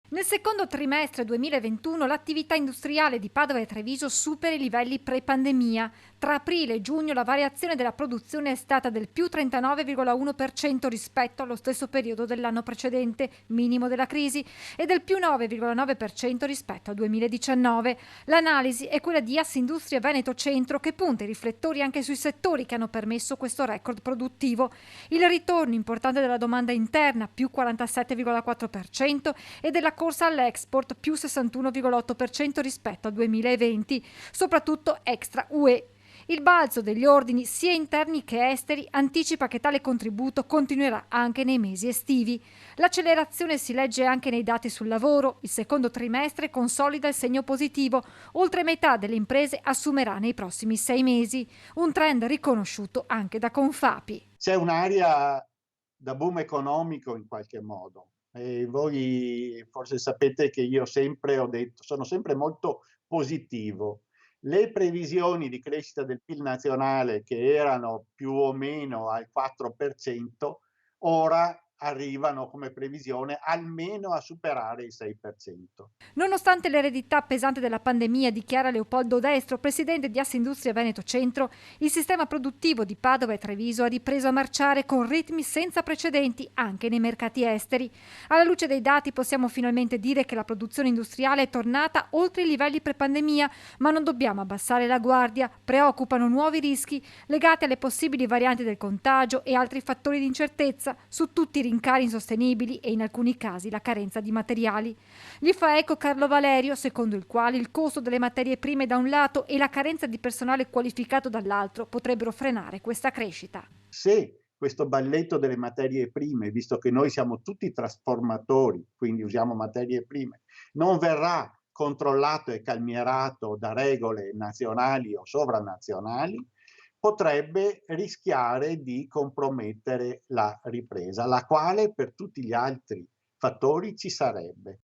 Nel secondo trimestre 2021 l'attività industriale di Padova e Treviso supera i livelli pre-pandemia. Tra aprile e giugno la variazione della produzione è stata del più 39,1% rispetto allo stesso periodo dell'anno precedente, minimo della crisi, e del più 9,9% rispetto al 2019. L'analisi è quella di Assindustria Veneto Centro, che punta i riflettori anche sui settori che hanno permesso questo record produttivo. Il ritorno importante della domanda interna, più 47,4%, e della corsa all'export, più 61,8% rispetto al 2020, soprattutto extra UE. Il balzo degli ordini sia interni che esteri anticipa che tale contributo continuerà anche nei mesi estivi. L'accelerazione si legge anche nei dati sul lavoro. Il secondo trimestre consolida il segno positivo. Oltre metà delle imprese assumerà nei prossimi 6 mesi, un trend riconosciuto anche da Confapi. C'è un'area da boom economico in qualche modo e voi forse sapete che io sempre ho detto sono sempre molto positivo. Le previsioni di crescita del PIL nazionale che erano più o meno al 4%, ora arrivano come previsione almeno a superare il 6%. Nonostante l'eredità pesante della pandemia, dichiara Leopoldo Destro, presidente di Assindustria Veneto Centro, il sistema produttivo di Padova e Treviso ha ripreso a marciare con ritmi senza precedenti anche nei mercati esteri. Alla luce dei dati possiamo finalmente dire che la produzione industriale è tornata oltre i livelli pre-pandemia, ma non dobbiamo abbassare la guardia. Preoccupano nuovi rischi legati alle possibili varianti del contagio e altri fattori di incertezza, su tutti i rincari insostenibili e in alcuni casi la carenza di materiali. Gli fa eco Carlo Valerio, secondo il quale il costo delle materie prime da un lato e la carenza di personale qualificato dall'altro potrebbero frenare questa crescita. Se questo balletto delle materie prime, visto che noi siamo tutti trasformatori, quindi usiamo materie prime, non verrà controllato e calmierato da regole nazionali o sovranazionali, potrebbe rischiare di compromettere la ripresa, la quale per tutti gli altri fattori ci sarebbe.